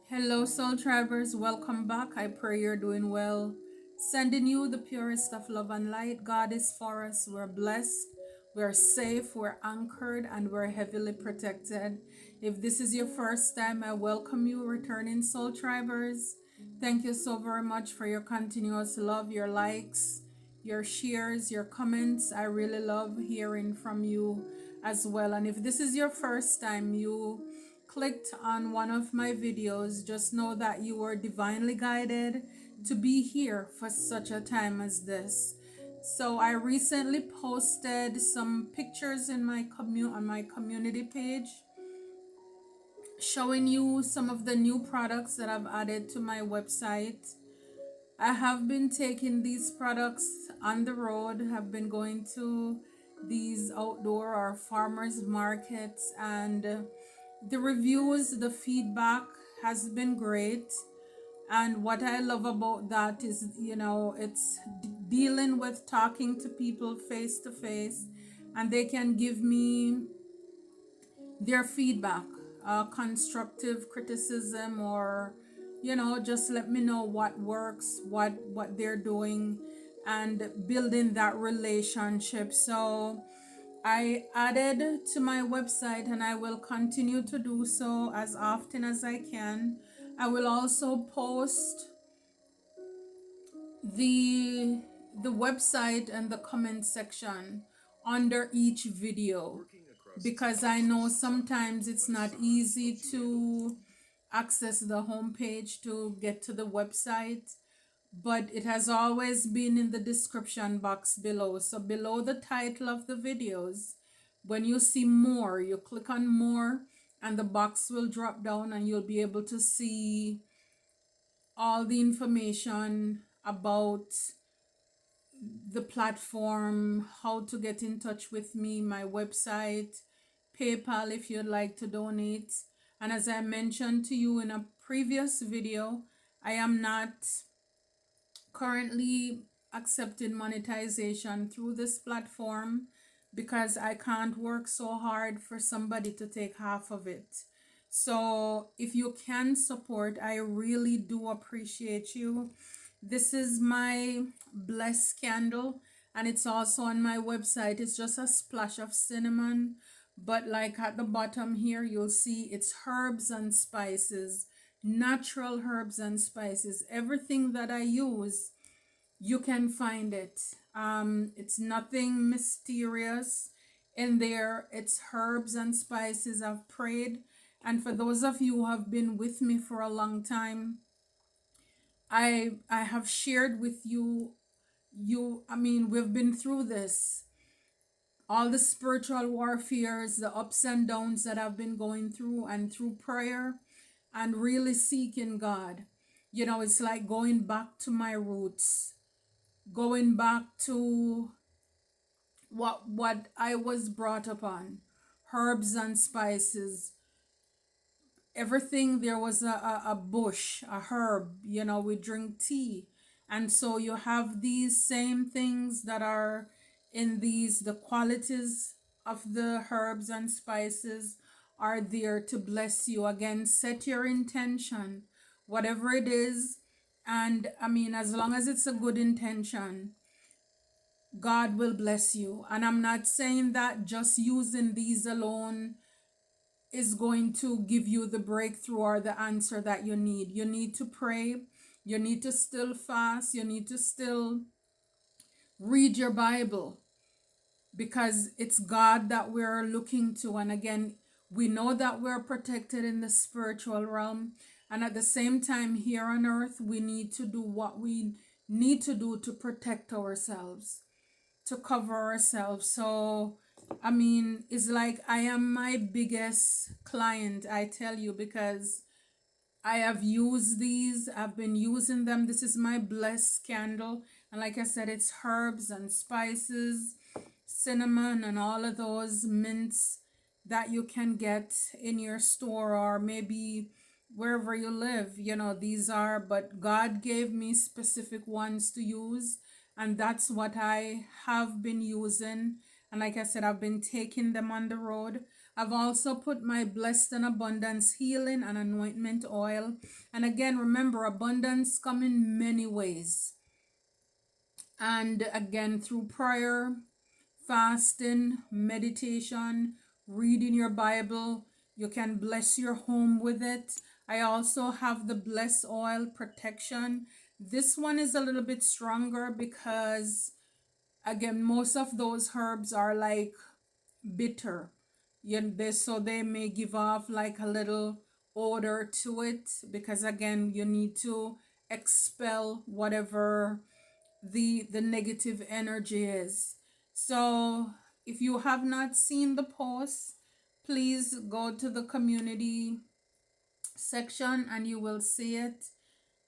Hello, Soul Tribers. Welcome back. I pray you're doing well. Sending you the purest of love and light. God is for us. We're blessed. We're safe. We're anchored and we're heavily protected. If this is your first time, I welcome you, returning Soul Tribers. Thank you so very much for your continuous love, your likes, your shares, your comments. I really love hearing from you as well. And if this is your first time, you clicked on one of my videos, just know that you were divinely guided to be here for such a time as this. So I recently posted some pictures in my on my community page showing you some of the new products that I've added to my website. I have been taking these products on the road, have been going to these outdoor or farmers markets, and the reviews, the feedback has been great. And what I love about that is, it's dealing with talking to people face to face, and they can give me their feedback, constructive criticism, or just let me know what works, what they're doing, and building that relationship. So I added to my website, and I will continue to do so as often as I can. I will also post the the website and the comment section under each video, because I know sometimes it's not easy to access the homepage to get to the website, but it has always been in the description box below. So below the title of the videos, when you see more, you click on more and the box will drop down and you'll be able to see all the information about the platform, how to get in touch with me, my website, PayPal if you'd like to donate. And as I mentioned to you in a previous video, I am not currently accepting monetization through this platform because I can't work so hard for somebody to take half of it. So if you can support, I really do appreciate you. This is my blessed candle, and it's also on my website. It's just a splash of cinnamon, but like at the bottom here, you'll see it's herbs and spices, natural herbs and spices. Everything that I use, you can find it. It's nothing mysterious in there. It's herbs and spices. I've prayed, and for those of you who have been with me for a long time, I have shared with you. We've been through this, all the spiritual warfares, the ups and downs that I've been going through, and through prayer and really seeking God. It's like going back to my roots, going back to what I was brought up on, herbs and spices. Everything there was a bush, a herb. We drink tea, and so you have these same things that are in these, the qualities of the herbs and spices are there to bless you. Again, set your intention, whatever it is, and as long as it's a good intention, God will bless you. And I'm not saying that just using these alone is going to give you the breakthrough or the answer that you need. You need to pray. You need to still fast. You need to still read your Bible, because it's God that we're looking to. And again, we know that we're protected in the spiritual realm. And at the same time, here on earth, we need to do what we need to do to protect ourselves, to cover ourselves. So it's like I am my biggest client, I tell you, because I have used these, I've been using them. This is my blessed candle, and like I said, it's herbs and spices, cinnamon, and all of those mints that you can get in your store or maybe wherever you live. These are, but God gave me specific ones to use, and that's what I have been using. And like I said, I've been taking them on the road. I've also put my Blessed and Abundance Healing and Anointment Oil. And again, remember, abundance come in many ways. And again, through prayer, fasting, meditation, reading your Bible, you can bless your home with it. I also have the Bless Oil Protection. This one is a little bit stronger because, again, most of those herbs are like bitter. So they may give off like a little odor to it because, again, you need to expel whatever the negative energy is. So if you have not seen the post, please go to the community section and you will see it.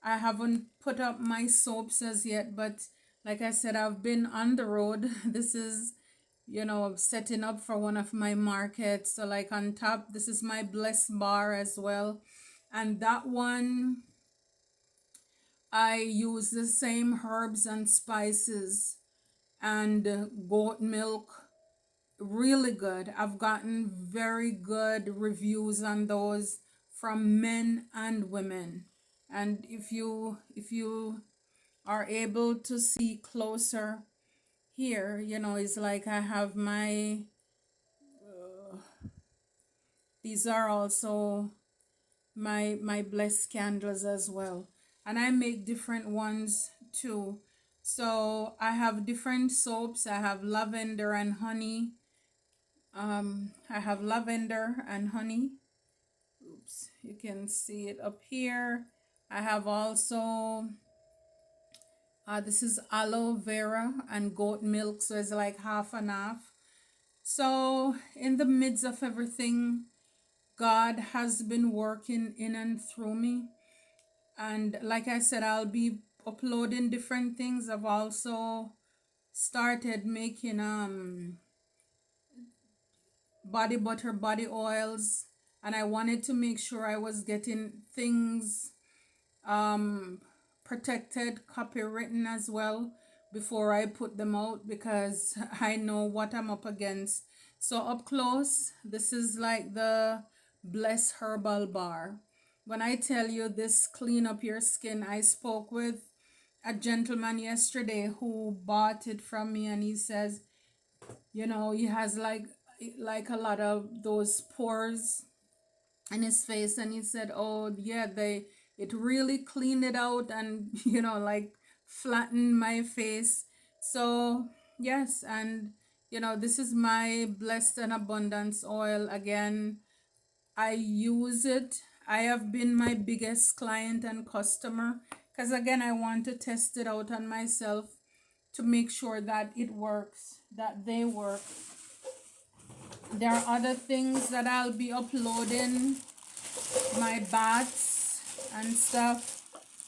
I haven't put up my soaps as yet, but like I said, I've been on the road. This is, setting up for one of my markets. So like on top, this is my Bless bar as well. And that one, I use the same herbs and spices and goat milk. Really good. I've gotten very good reviews on those from men and women. And if you are able to see closer here, it's like I have my these are also my blessed candles as well. And I make different ones too. So I have different soaps. I have lavender and honey. I have lavender and honey. Oops, you can see it up here. I have also this is aloe vera and goat milk, so it's like half and half. So in the midst of everything, God has been working in and through me. And like I said, I'll be uploading different things. I've also started making body butter, body oils, and I wanted to make sure I was getting things um protected, copywritten as well before I put them out because I know what I'm up against. So up close, this is like the Bless Herbal Bar. When I tell you this clean up your skin, I spoke with a gentleman yesterday who bought it from me and he says, he has like a lot of those pores in his face, and he said, oh yeah, it really cleaned it out and like flattened my face. So yes, and this is my Blessed and Abundance oil. Again, I use it. I have been my biggest client and customer because, again, I want to test it out on myself to make sure that it works, that they work. There are other things that I'll be uploading, my baths and stuff.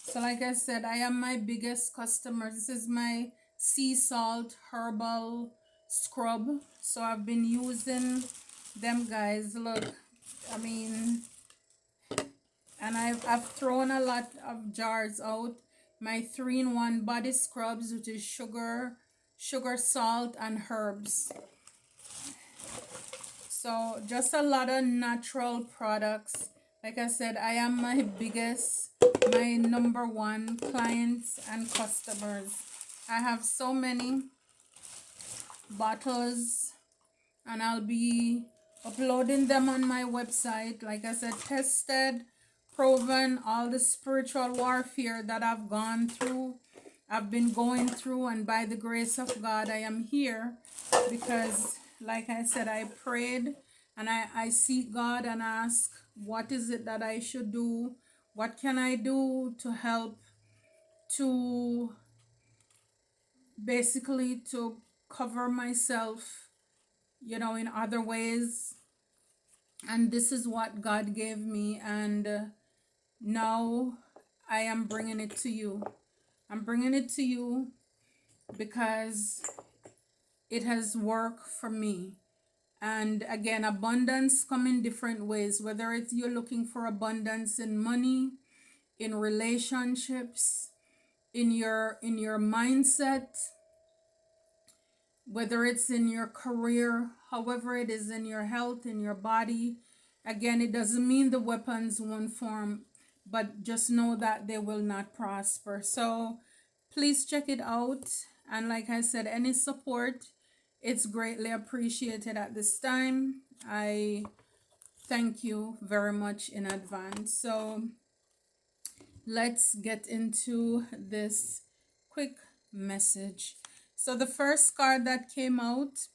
So like I said, I am my biggest customer. This is my sea salt herbal scrub. So I've been using them, guys. Look, I mean, and I've thrown a lot of jars out. My 3-in-1 body scrubs, which is sugar, salt, and herbs. So just a lot of natural products. Like I said, I am my number one clients and customers. I have so many bottles and I'll be uploading them on my website. Like I said, tested, proven, all the spiritual warfare that I've gone through, I've been going through, and by the grace of God, I am here because, like I said, I prayed and I seek God and ask, what is it that I should do? What can I do to help to basically to cover myself, in other ways? And this is what God gave me, and now I am bringing it to you. I'm bringing it to you because it has worked for me. And again, abundance come in different ways, whether it's you're looking for abundance in money, in relationships, in your mindset, whether it's in your career, however it is in your health, in your body. Again, it doesn't mean the weapons won't form, but just know that they will not prosper. So please check it out. And like I said, any support, it's greatly appreciated at this time. I thank you very much in advance. So let's get into this quick message. So the first card that came out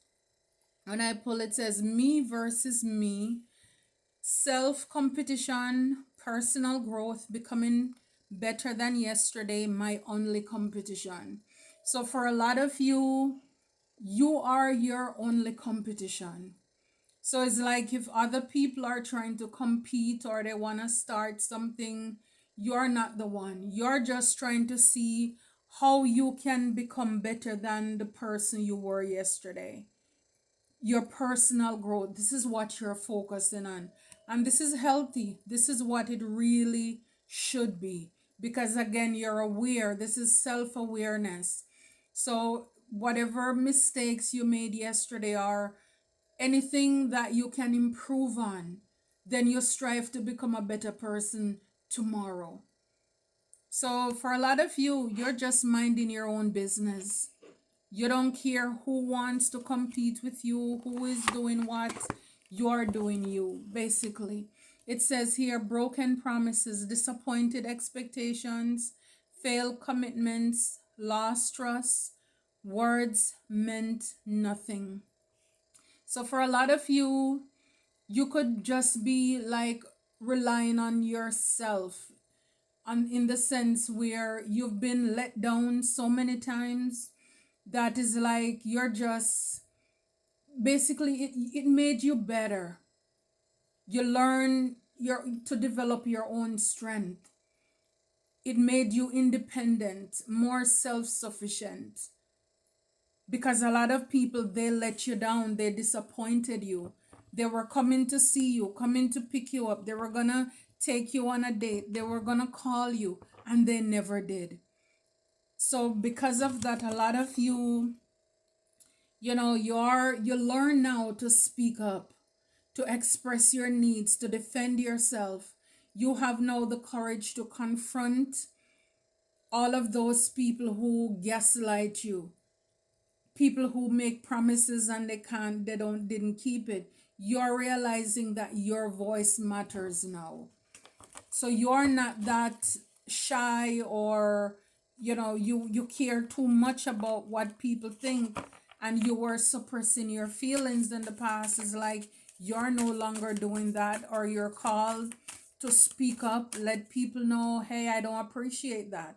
when I pull it says me versus me, self competition, personal growth, becoming better than yesterday, my only competition. So for a lot of you, you are your only competition. So it's like if other people are trying to compete or they want to start something, you're not the one. You're just trying to see how you can become better than the person you were yesterday. Your personal growth. This is what you're focusing on. And this is healthy. This is what it really should be. Because again, you're aware. This is self awareness. So, whatever mistakes you made yesterday or anything that you can improve on, then you strive to become a better person tomorrow. So, for a lot of you, you're just minding your own business. You don't care who wants to compete with you, who is doing what, you're doing you, basically. It says here broken promises, disappointed expectations, failed commitments, lost trust, words meant nothing. So, for a lot of you, you could just be like relying on yourself, in the sense where you've been let down so many times that is like you're just basically it made you better. You learn your to develop your own strength. It made you independent, more self-sufficient, because a lot of people, they let you down, they disappointed you. They were coming to see you, coming to pick you up, they were gonna take you on a date, they were gonna call you, and they never did. So because of that, a lot of you, you learn now to speak up, to express your needs, to defend yourself. You have now the courage to confront all of those people who gaslight you, people who make promises and they didn't keep it. You're realizing that your voice matters now. So you're not that shy, or you care too much about what people think, and you were suppressing your feelings in the past. Is like you're no longer doing that, or you're called to speak up, let people know, hey, I don't appreciate that.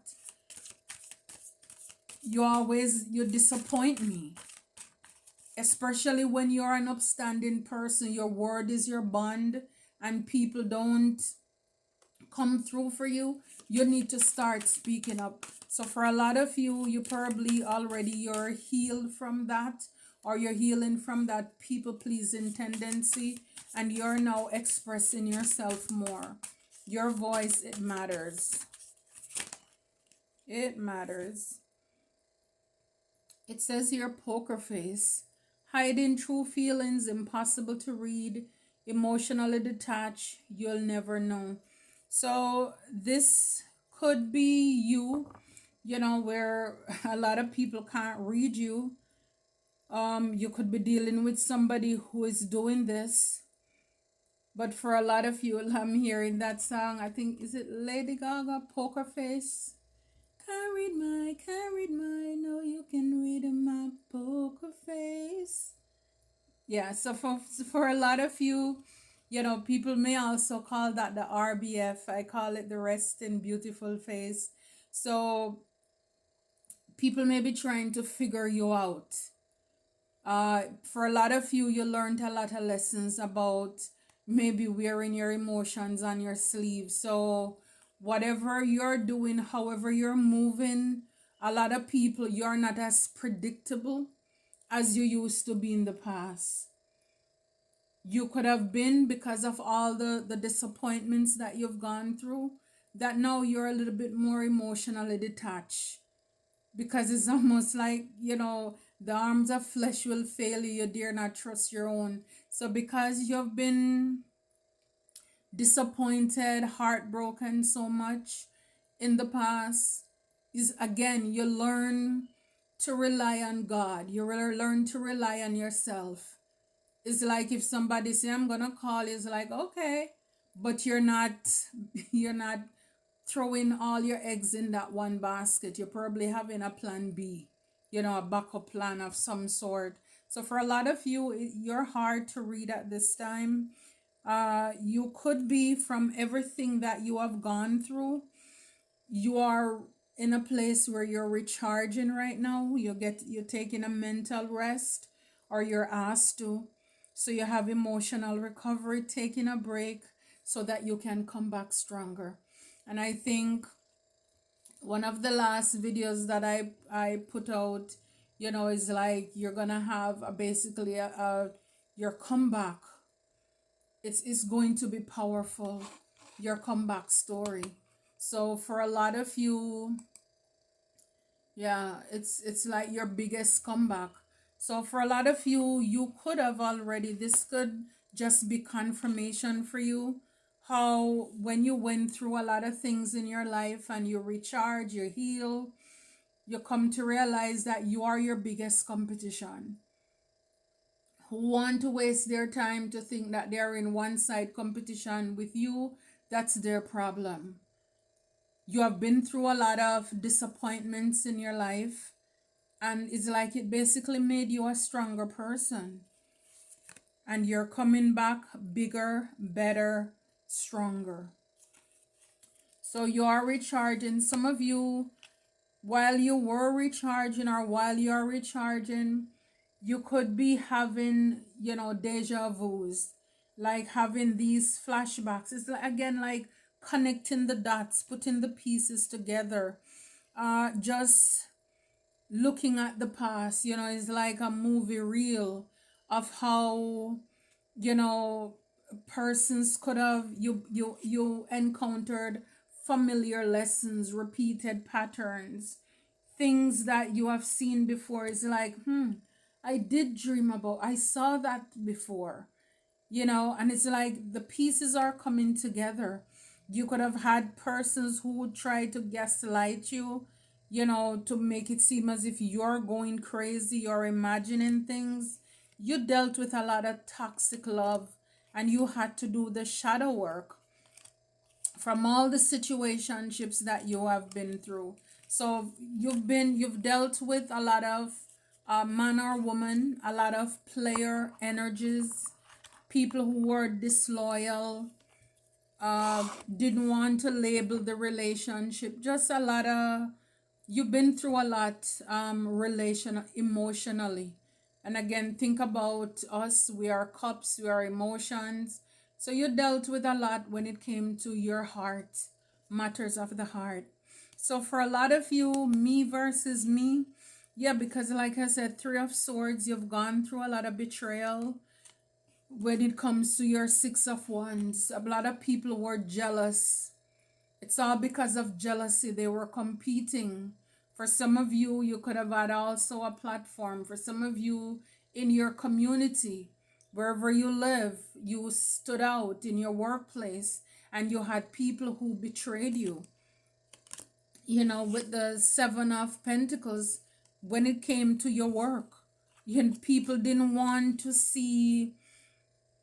You disappoint me, especially when you're an upstanding person. Your word is your bond, and people don't come through for you. You need to start speaking up. So for a lot of you, you probably already you're healed from that, or you're healing from that people pleasing tendency, and you're now expressing yourself more. Your voice, it matters. It matters. It says here poker face, hiding true feelings, impossible to read, emotionally detached, you'll never know. So this could be you, where a lot of people can't read you. You could be dealing with somebody who is doing this. But for a lot of you, I'm hearing that song. I think, is it Lady Gaga, Poker Face? Can't read my, no, you can read in my poker face. Yeah, so for a lot of you, people may also call that the RBF. I call it the rest in beautiful face. So people may be trying to figure you out. For a lot of you, you learned a lot of lessons about maybe wearing your emotions on your sleeve. So whatever you're doing, however you're moving, a lot of people, you're not as predictable as you used to be in the past. You could have been, because of all the disappointments that you've gone through, that now you're a little bit more emotionally detached, because it's almost like The arms of flesh will fail you. You dare not trust your own. So because you've been disappointed, heartbroken so much in the past, is again, you learn to rely on God. You learn to rely on yourself. It's like if somebody say, I'm gonna call you, it's like, okay, but you're not throwing all your eggs in that one basket. You're probably having a plan B, a backup plan of some sort. So for a lot of you, you're hard to read at this time. You could be, from everything that you have gone through, you are in a place where you're recharging right now. You're taking a mental rest, or you're asked to. So you have emotional recovery, taking a break so that you can come back stronger. And I think one of the last videos that I put out, is like you're gonna have basically your comeback. It's going to be powerful, your comeback story. So for a lot of you, yeah, it's like your biggest comeback. So for a lot of you, you could have already, this could just be confirmation for you, how when you went through a lot of things in your life and you recharge, you heal, you come to realize that you are your biggest competition. Who want to waste their time to think that they're in one side competition with you, that's their problem. You have been through a lot of disappointments in your life, and it's like it basically made you a stronger person, and you're coming back bigger, better, stronger. So you are recharging. Some of you, while you were recharging, or while you're recharging, you could be having, deja vus, like having these flashbacks. It's like, again, like connecting the dots, putting the pieces together. Just looking at the past, is like a movie reel of how, you know persons could have, you encountered familiar lessons, repeated patterns, things that you have seen before. Is like, I did dream about, I saw that before, and it's like the pieces are coming together. You could have had persons who would try to gaslight you, to make it seem as if you're going crazy, you're imagining things. You dealt with a lot of toxic love, and you had to do the shadow work from all the situationships that you have been through. So you've dealt with a lot of man or woman, a lot of player energies, people who were disloyal, didn't want to label the relationship. Just a lot of, you've been through a lot, relation emotionally. And again, think about us. We are cups, we are emotions. So you dealt with a lot when it came to your heart, matters of the heart. So for a lot of you, me versus me, yeah, because like I said, Three of Swords, you've gone through a lot of betrayal. When it comes to your Six of Wands, a lot of people were jealous. It's all because of jealousy. They were competing. For some of you, you could have had also a platform. For some of you, in your community, wherever you live, you stood out in your workplace, and you had people who betrayed you. With the Seven of Pentacles, when it came to your work, people didn't want to see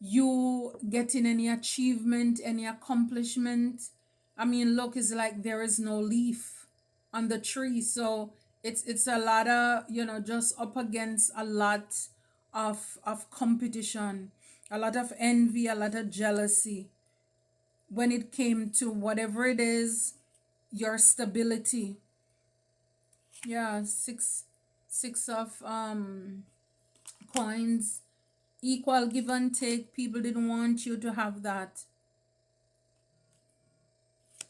you getting any achievement, any accomplishment. I mean, look, it's like there is no leaf on the tree. So it's a lot of, just up against a lot of competition, a lot of envy, a lot of jealousy when it came to whatever it is, your stability. Yeah, six of coins, equal give and take. People didn't want you to have that.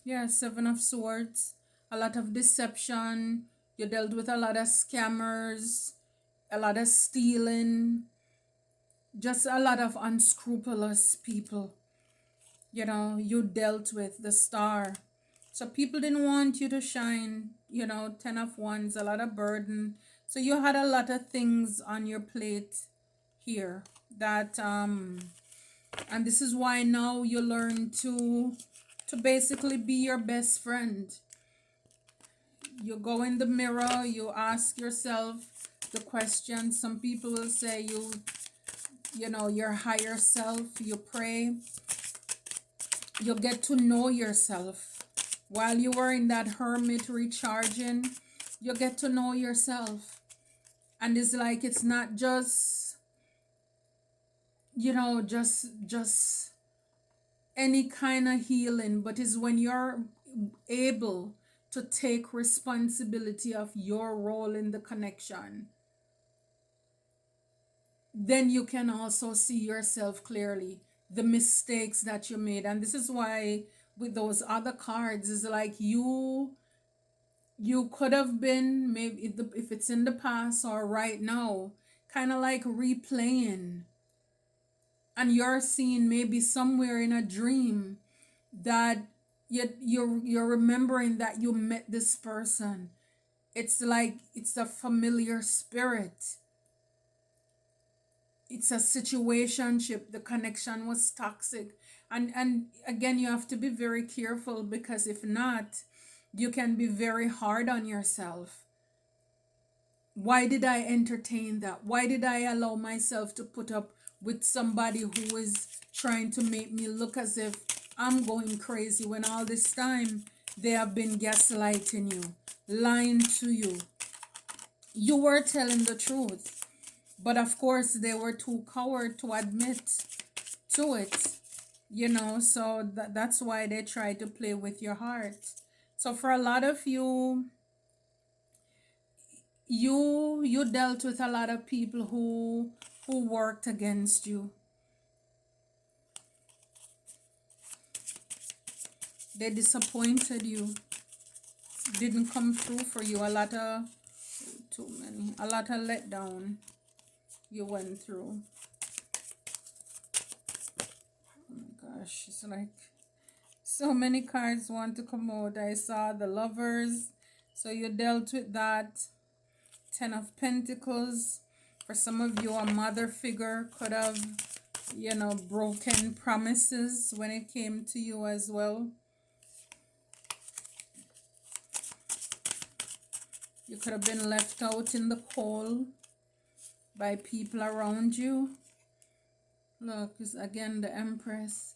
Yeah, Seven of Swords, a lot of deception. You dealt with a lot of scammers, a lot of stealing, just a lot of unscrupulous people. You dealt with the Star. So people didn't want you to shine. Ten of Wands, a lot of burden. So you had a lot of things on your plate here that and this is why now you learn to basically be your best friend. You go in the mirror, you ask yourself the question. Some people will say you know, your higher self, you pray, you get to know yourself. While you were in that hermit recharging, you get to know yourself. And it's like it's not just, you know, just any kind of healing, but it's when you're able to take responsibility of your role in the connection, then you can also see yourself clearly, the mistakes that you made. And this is why with those other cards is like you could have been, maybe if it's in the past or right now, kind of like replaying, and you're seeing maybe somewhere in a dream that you're remembering that you met this person. It's like it's a familiar spirit, it's a situationship, the connection was toxic. And again, you have to be very careful, because if not, you can be very hard on yourself. Why did I entertain that? Why did I allow myself to put up with somebody who is trying to make me look as if I'm going crazy, when all this time they have been gaslighting you, lying to you? You were telling the truth, but of course they were too coward to admit to it, you know. So that's why they try to play with your heart. So for a lot of you, you dealt with a lot of people who worked against you. They disappointed you, didn't come through for you. A lot of, too many, a lot of letdown you went through. Oh my gosh, it's like so many cards want to come out. I saw the Lovers, so you dealt with that. Ten of Pentacles. For some of you, a mother figure could have, you know, broken promises when it came to you as well. You could have been left out in the cold by people around you. Look, it's again the Empress.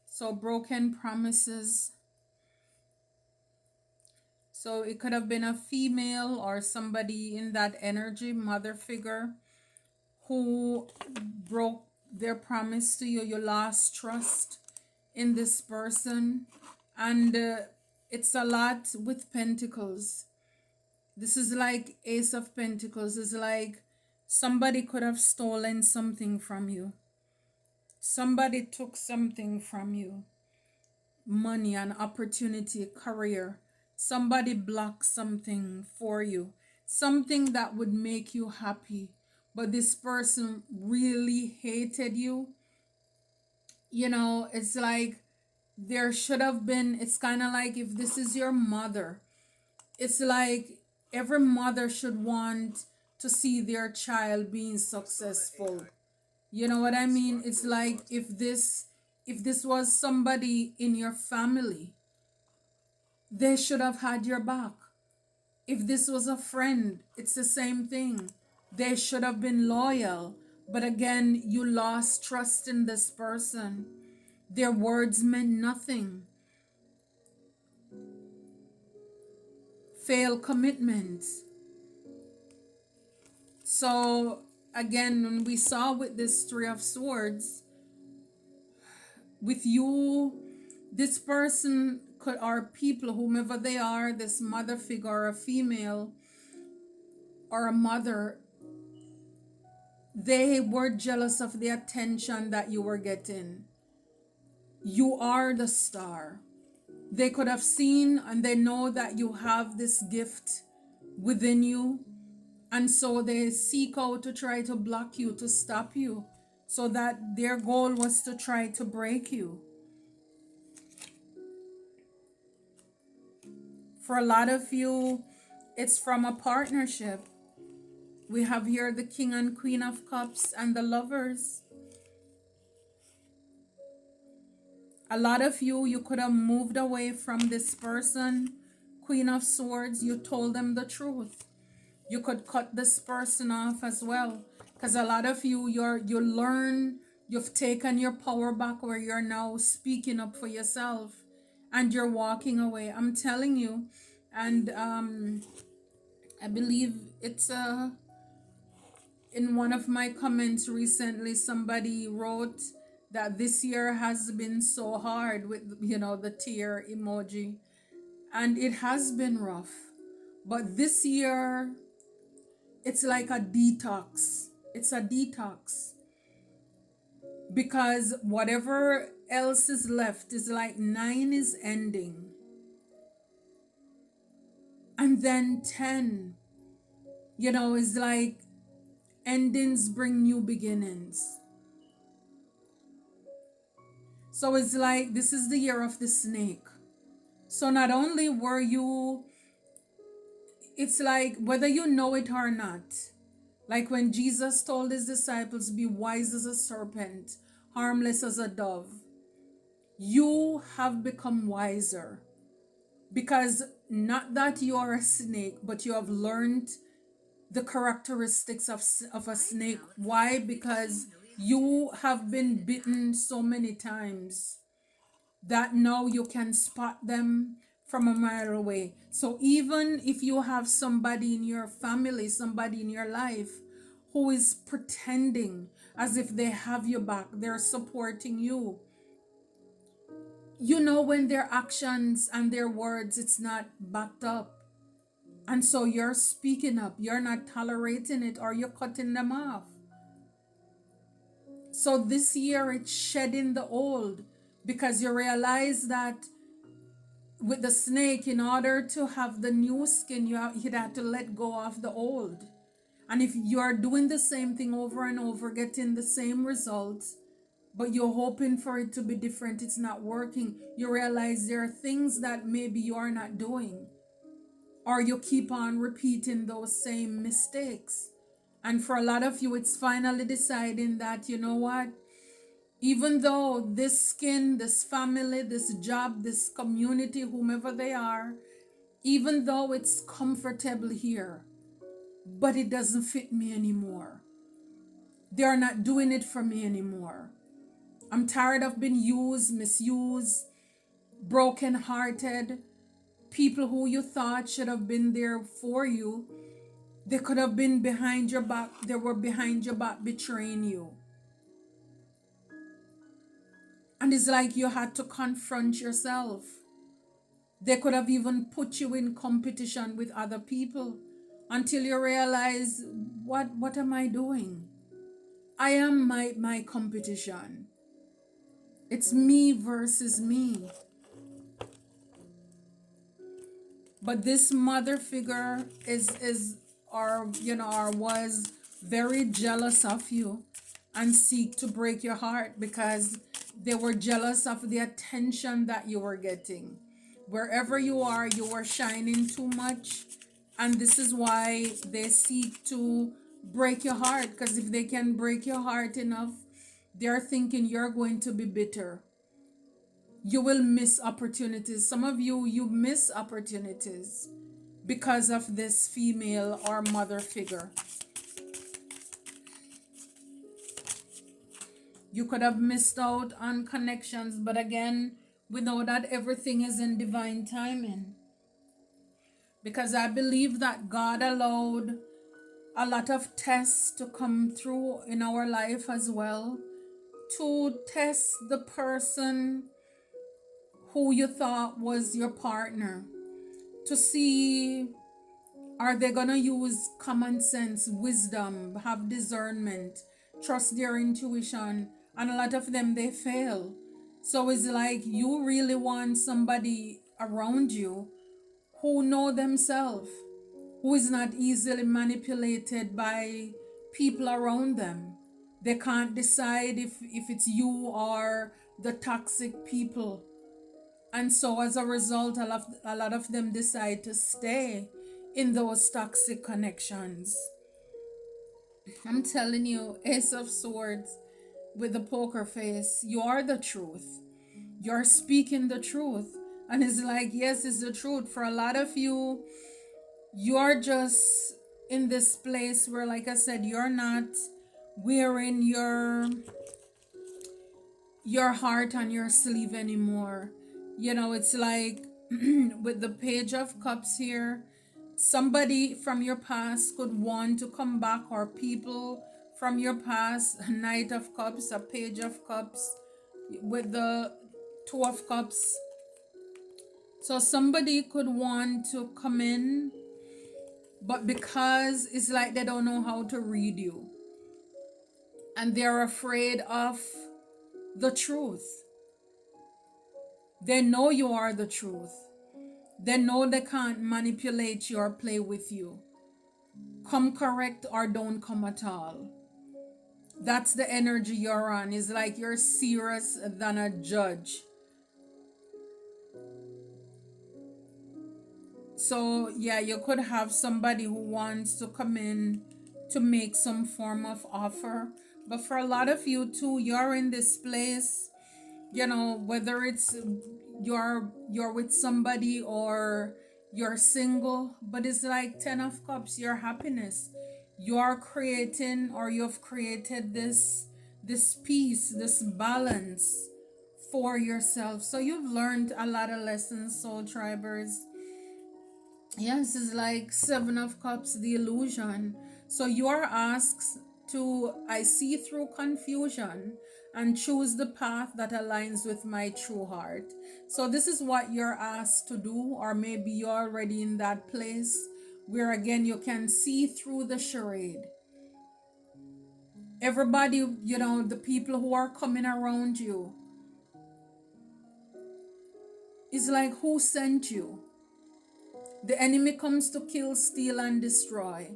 So broken promises. So it could have been a female or somebody in that energy, mother figure, who broke their promise to you. You lost trust in this person. And it's a lot with Pentacles. This is like Ace of Pentacles. It's like somebody could have stolen something from you. Somebody took something from you. Money, an opportunity, career. Somebody blocked something for you. Something that would make you happy. But this person really hated you. You know, it's like there should have been, it's kind of like if this is your mother, it's like every mother should want to see their child being successful. You know what I mean? It's like if this was somebody in your family, they should have had your back. If this was a friend, it's the same thing. They should have been loyal. But again, you lost trust in this person. Their words meant nothing. Failed commitments. So again, when we saw with this Three of Swords, with you, this person could, or people, whomever they are, this mother figure, or a female or a mother, they were jealous of the attention that you were getting. You are the star. They could have seen and they know that you have this gift within you. And so they seek out to try to block you, to stop you. So that their goal was to try to break you. For a lot of you, it's from a partnership. We have here the King and Queen of Cups and the Lovers. A lot of you could have moved away from this person. Queen of Swords, you told them the truth. You could cut this person off as well. Because a lot of you learn, you've taken your power back where you're now speaking up for yourself and you're walking away. I'm telling you. And I believe it's in one of my comments recently, somebody wrote that this year has been so hard with, the tear emoji. And it has been rough. But this year, it's like a detox. It's a detox. Because whatever else is left is like 9 is ending. And then 10, is like endings bring new beginnings. So it's like this is the year of the snake. So not only were you, it's like whether you know it or not, like when Jesus told his disciples, be wise as a serpent, harmless as a dove, you have become wiser. Because not that you are a snake, but you have learned the characteristics of a snake. Why? Because you have been bitten so many times that now you can spot them from a mile away. So even if you have somebody in your family, somebody in your life who is pretending as if they have your back, they're supporting you, when their actions and their words, it's not backed up. And so you're speaking up, you're not tolerating it, or you're cutting them off. So this year it's shedding the old, because you realize that with the snake, in order to have the new skin, you'd have to let go of the old. And if you're doing the same thing over and over, getting the same results, but you're hoping for it to be different, it's not working, you realize there are things that maybe you're not doing, or you keep on repeating those same mistakes. And for a lot of you, it's finally deciding that, you know what, even though this skin, this family, this job, this community, whomever they are, even though it's comfortable here, but it doesn't fit me anymore. They're not doing it for me anymore. I'm tired of being used, misused, broken-hearted. People who you thought should have been there for you, they could have been behind your back. They were behind your back betraying you. And it's like you had to confront yourself. They could have even put you in competition with other people until you realize, what am I doing? I am my competition. It's me versus me. But this mother figure is or was very jealous of you and seek to break your heart, because they were jealous of the attention that you were getting. Wherever you are shining too much, and this is why they seek to break your heart, because if they can break your heart enough, they're thinking you're going to be bitter. You will miss opportunities. Some of you miss opportunities because of this female or mother figure. You could have missed out on connections, but again, we know that everything is in divine timing. Because I believe that God allowed a lot of tests to come through in our life as well, to test the person who you thought was your partner, to see, are they gonna use common sense, wisdom, have discernment, trust their intuition? And a lot of them, they fail. So it's like you really want somebody around you who know themselves, who is not easily manipulated by people around them. They can't decide if it's you or the toxic people. And so as a result, a lot of them decide to stay in those toxic connections. I'm telling you, Ace of Swords with the poker face, you are the truth. You're speaking the truth. And it's like, yes, it's the truth. For a lot of you, you're just in this place where, like I said, you're not wearing your heart on your sleeve anymore. You know, it's like with the Page of Cups here, somebody from your past could want to come back, or people from your past. Knight of Cups, a Page of Cups with the Two of Cups. So somebody could want to come in, but because it's like they don't know how to read you and they're afraid of the truth. They know you are the truth. They know they can't manipulate you or play with you. Come correct or don't come at all. That's the energy you're on. It's like you're serious than a judge. So, yeah, you could have somebody who wants to come in to make some form of offer. But for a lot of you, too, you're in this place, you know, whether it's you're with somebody or you're single, but it's like 10 of cups, your happiness. You're creating, or you've created this peace, this balance for yourself. So you've learned a lot of lessons, soul tribers. Yes, it's like Seven of Cups, the illusion. So you are asked to, I see through confusion and choose the path that aligns with my true heart. So this is what you're asked to do, or maybe you're already in that place where again you can see through the charade. Everybody, you know, the people who are coming around you, is like, who sent you? The enemy comes to kill, steal, and destroy.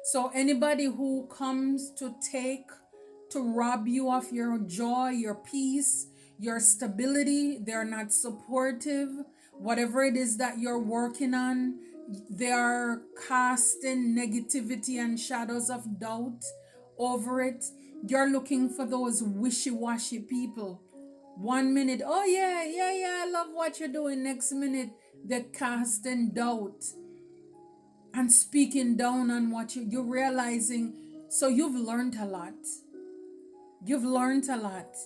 So anybody who comes to take, to rob you of your joy, your peace, your stability, they're not supportive. Whatever it is that you're working on, they are casting negativity and shadows of doubt over it. You're looking for those wishy-washy people. 1 minute, oh yeah, yeah, yeah, I love what you're doing. Next minute, they're casting doubt and speaking down on what you're realizing. So you've learned a lot. You've learned a lot.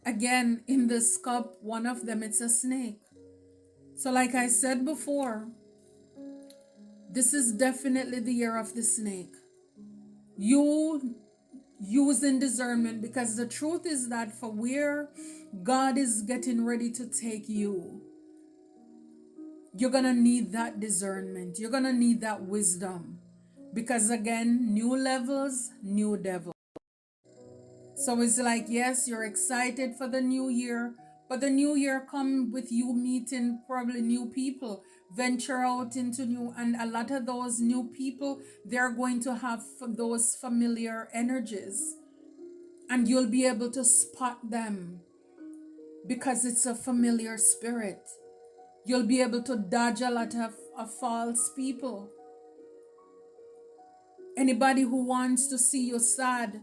Again, in this cup, one of them, it's a snake. So like I said before, this is definitely the year of the snake. You using discernment, because the truth is that for where God is getting ready to take you, you're gonna need that discernment. You're gonna need that wisdom. Because again, new levels, new devil. So it's like, yes, you're excited for the new year, but the new year come with you meeting probably new people, venture out into new, and a lot of those new people, they're going to have those familiar energies, and you'll be able to spot them because it's a familiar spirit. You'll be able to dodge a lot of false people. Anybody who wants to see you sad,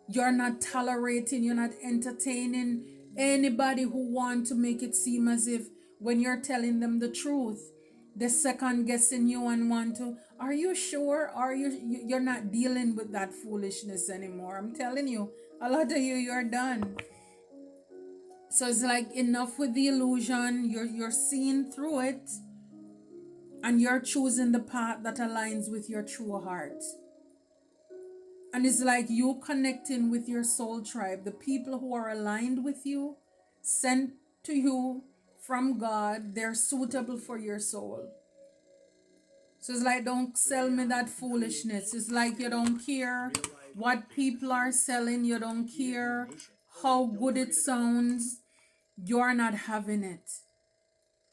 you're not tolerating, you're not entertaining. Anybody who wants to make it seem as if when you're telling them the truth, they're second guessing you and want to, are you sure? Are you're not dealing with that foolishness anymore. I'm telling you, a lot of you, you're done. So it's like, enough with the illusion. You're seeing through it, and you're choosing the path that aligns with your true heart. And it's like you connecting with your soul tribe, the people who are aligned with you, sent to you from God, they're suitable for your soul. So it's like, don't sell me that foolishness. It's like you don't care what people are selling, you don't care how good it sounds, you're not having it.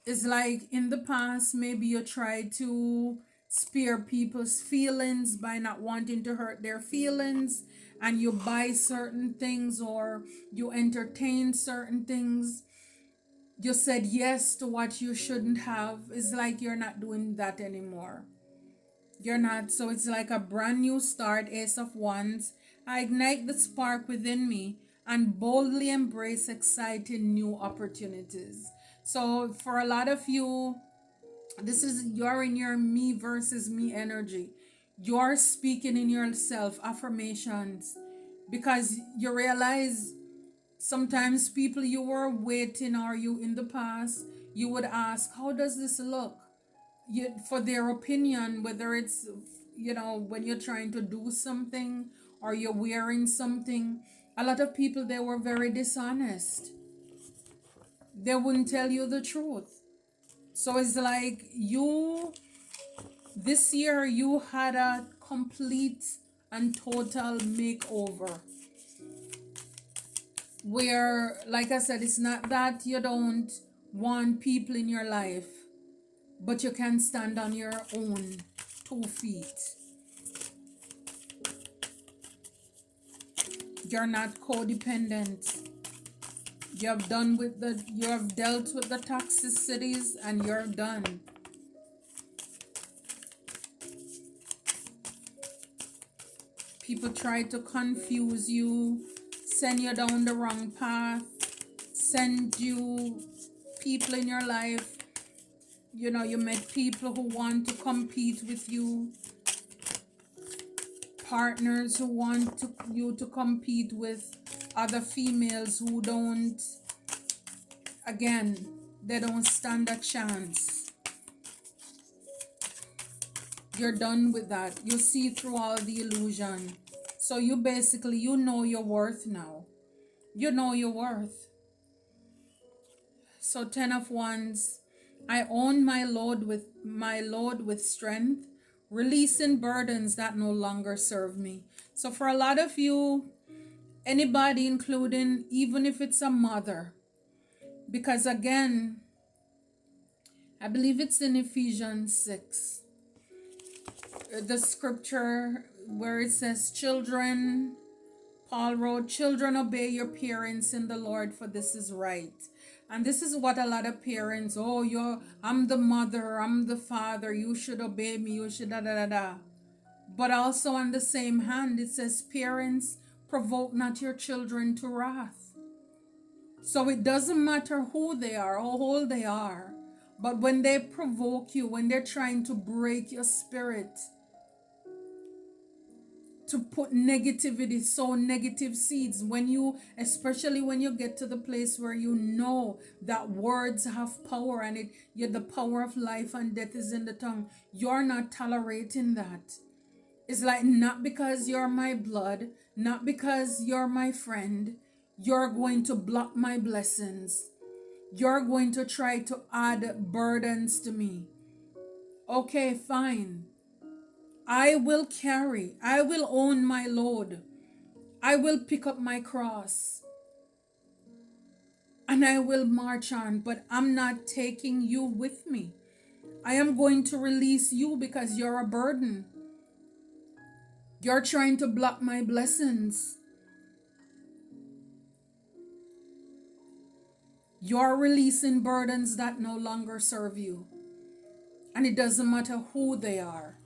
It's like in the past, maybe you tried to spare people's feelings by not wanting to hurt their feelings, and you buy certain things or you entertain certain things. You said yes to what you shouldn't have. It's like you're not doing that anymore. You're not. So it's like a brand new start, Ace of Wands. I ignite the spark within me and boldly embrace exciting new opportunities. So for a lot of you, this is you're in your me versus me energy. You're speaking in yourself affirmations because you realize sometimes people you were waiting or you in the past, you would ask, how does this look? For their opinion, whether it's, when you're trying to do something or you're wearing something. A lot of people, they were very dishonest. They wouldn't tell you the truth. So it's like you, this year, you had a complete and total makeover. Where, like I said, it's not that you don't want people in your life, but you can stand on your own 2 feet. You're not codependent. You have dealt with the toxicities and you're done. People try to confuse you, send you down the wrong path, send you people in your life. You met people who want to compete with you, partners who want you to compete with other females who don't, again, they don't stand a chance. You're done with that. You see through all the illusion. So you basically, you know your worth now. You know your worth. So 10 of Wands, I own my load with strength, releasing burdens that no longer serve me. So for a lot of you, anybody, including even if it's a mother, because again, I believe it's in Ephesians 6, the scripture where it says, children, Paul wrote, children, obey your parents in the Lord, for this is right. And this is what a lot of parents, I'm the mother, I'm the father, you should obey me, you should da da da da. But also on the same hand, it says, parents, provoke not your children to wrath. So it doesn't matter who they are, how old they are, but when they provoke you, when they're trying to break your spirit, to put negativity, sow negative seeds, especially when you get to the place where you know that words have power and the power of life and death is in the tongue, you're not tolerating that. It's like, not because you're my blood, not because you're my friend, you're going to block my blessings. You're going to try to add burdens to me. Okay, fine. I will own my load. I will pick up my cross and I will march on, but I'm not taking you with me. I am going to release you because you're a burden. You're trying to block my blessings. You're releasing burdens that no longer serve you. And it doesn't matter who they are.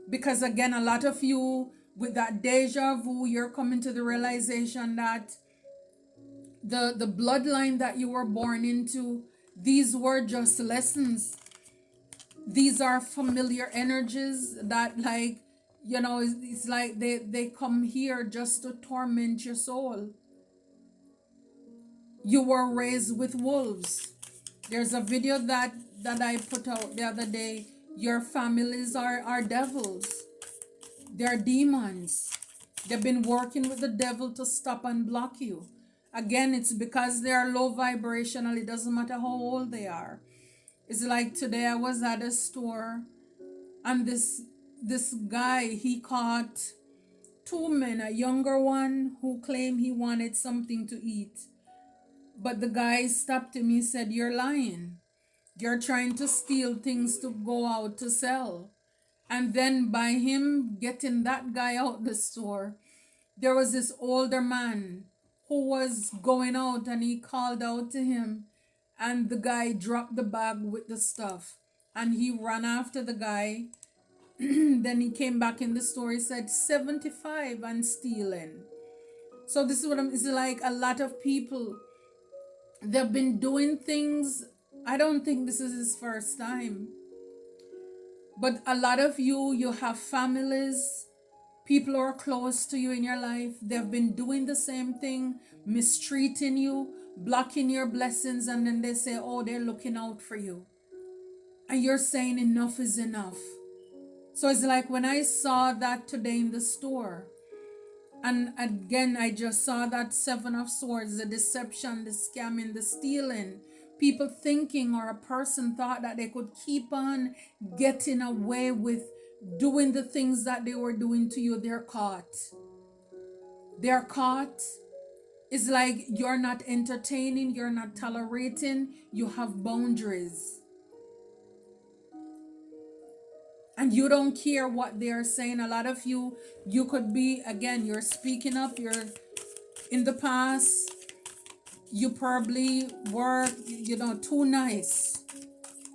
Because again, a lot of you, with that deja vu, you're coming to the realization that the bloodline that you were born into, these were just lessons. These are familiar energies that, like, it's like they come here just to torment your soul. You were raised with wolves. There's a video that I put out the other day. Your families are devils. They're demons. They've been working with the devil to stop and block you. Again, it's because they are low vibrational. It doesn't matter how old they are. It's like today I was at a store and this guy, he caught 2 men, a younger one who claimed he wanted something to eat. But the guy stopped him. He said, you're lying. You're trying to steal things to go out to sell. And then by him getting that guy out the store, there was this older man who was going out and he called out to him. And the guy dropped the bag with the stuff. And he ran after the guy. Then he came back in the story, said 75 and stealing. So this is what I'm, it's like a lot of people, they've been doing things. I don't think this is his first time. But a lot of you have families, people who are close to you in your life. They've been doing the same thing, mistreating you, blocking your blessings, and then they say, oh, they're looking out for you. And you're saying enough is enough. So it's like when I saw that today in the store, and again, I just saw that Seven of Swords, the deception, the scamming, the stealing. People thinking, or a person thought that they could keep on getting away with doing the things that they were doing to you. They're caught. They're caught. It's like you're not entertaining, you're not tolerating, you have boundaries. And you don't care what they're saying. A lot of you could be, again, you're speaking up, you're in the past, you probably were, too nice.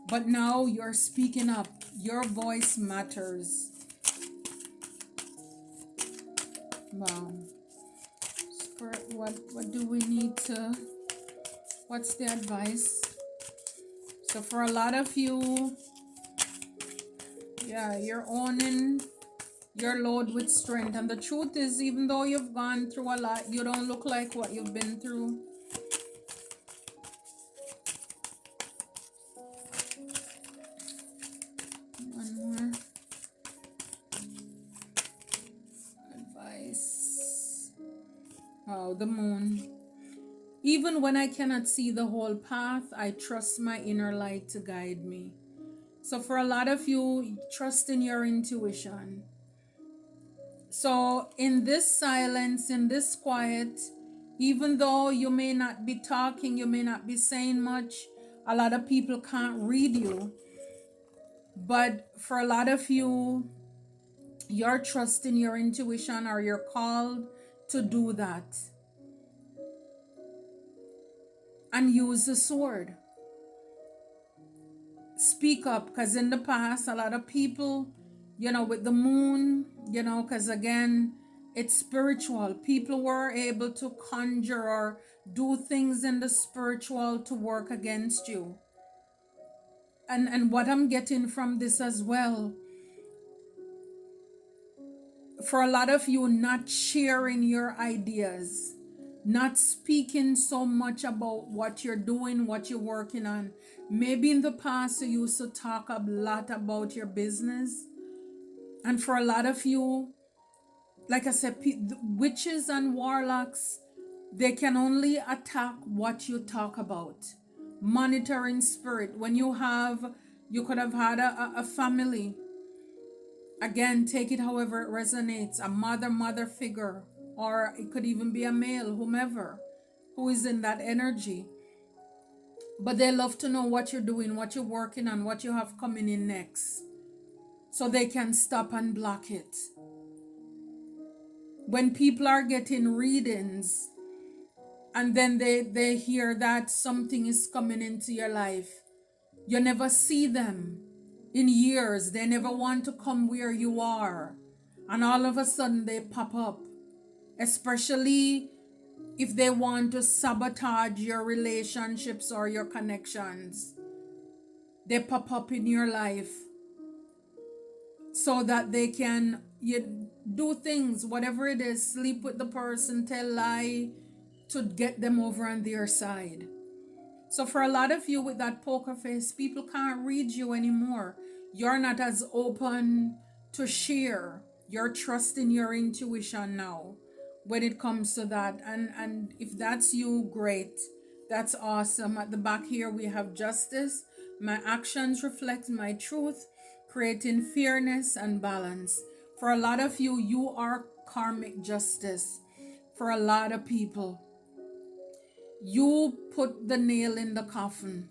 But now you're speaking up. Your voice matters. Wow. Spirit, what do we need to, what's the advice? So for a lot of you, yeah, you're owning your load with strength. And the truth is, even though you've gone through a lot, you don't look like what you've been through. One more advice. Oh, the moon. Even when I cannot see the whole path, I trust my inner light to guide me. So for a lot of you, trust in your intuition. So in this silence, in this quiet, even though you may not be talking, you may not be saying much, a lot of people can't read you. But for a lot of you, you're trusting your intuition, or you're called to do that. And use the sword. Speak up, because in the past, a lot of people, with the moon, because again, it's spiritual. People were able to conjure or do things in the spiritual to work against you. And what I'm getting from this as well, for a lot of you, not sharing your ideas, not speaking so much about what you're doing, what you're working on. Maybe in the past you used to talk a lot about your business. And for a lot of you, like I said, witches and warlocks, they can only attack what you talk about. Monitoring spirit. When you could have had a family. Again, take it however it resonates. A mother figure, or it could even be a male, whomever, who is in that energy. But they love to know what you're doing, what you're working on, what you have coming in next, so they can stop and block it. When people are getting readings and then they hear that something is coming into your life, you never see them in years. They never want to come where you are, and all of a sudden they pop up, especially if they want to sabotage your relationships or your connections. They pop up in your life so that they can do things, whatever it is, sleep with the person, tell lie to get them over on their side. So for a lot of you with that poker face, people can't read you anymore. You're not as open to share. You're trusting your intuition now when it comes to that. And if that's you, great. That's awesome. At the back here, we have justice. My actions reflect my truth, creating fairness and balance. For a lot of you, you are karmic justice. For a lot of people, you put the nail in the coffin.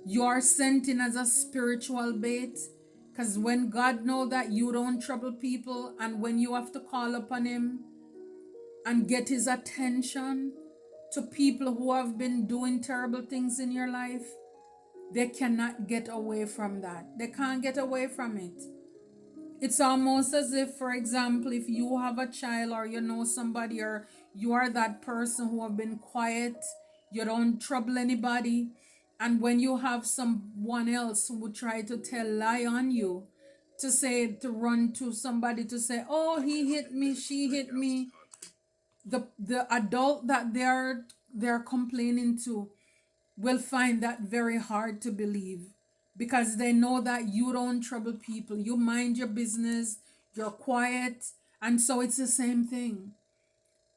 You are sent in as a spiritual bait, because when God knows that you don't trouble people, and when you have to call upon him and get his attention to people who have been doing terrible things in your life, they cannot get away from that. They can't get away from it. It's almost as if, for example, if you have a child or you know somebody, or you are that person who have been quiet, you don't trouble anybody, and when you have someone else who would try to tell lie on you, to say, to run to somebody to say, oh, he hit me, she hit me, the adult that they're complaining to will find that very hard to believe, because they know that you don't trouble people. You mind your business, you're quiet. And so it's the same thing.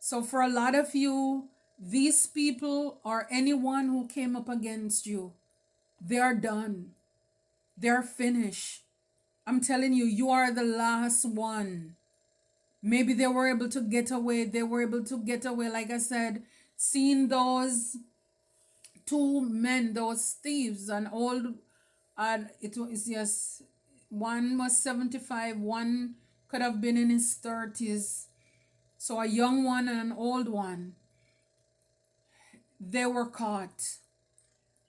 So for a lot of you, these people or anyone who came up against you, they're done. They're finished. I'm telling you, you are the last one. Maybe they were able to get away. They were able to get away. Like I said, seeing those two men, those thieves, an old, and it was, yes, one was 75, one could have been in his 30s. So a young one and an old one, they were caught.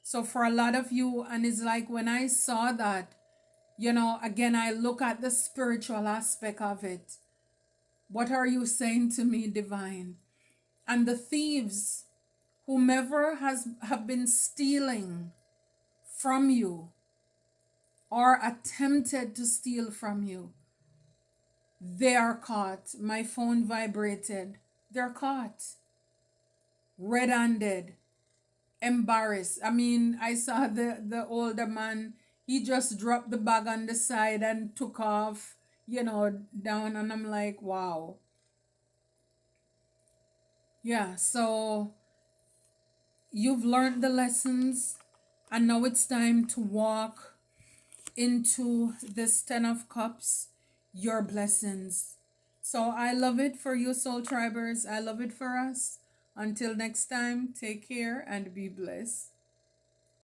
So for a lot of you, and it's like when I saw that, again, I look at the spiritual aspect of it. What are you saying to me, divine? And the thieves, whomever have been stealing from you or attempted to steal from you, they are caught. My phone vibrated. They're caught. Red-handed, embarrassed. I mean, I saw the older man, he just dropped the bag on the side and took off, down, and I'm like, wow. Yeah, so you've learned the lessons, and now it's time to walk into this 10 of cups, your blessings. So I love it for you, soul tribers. I love it for us. Until next time, take care and be blessed.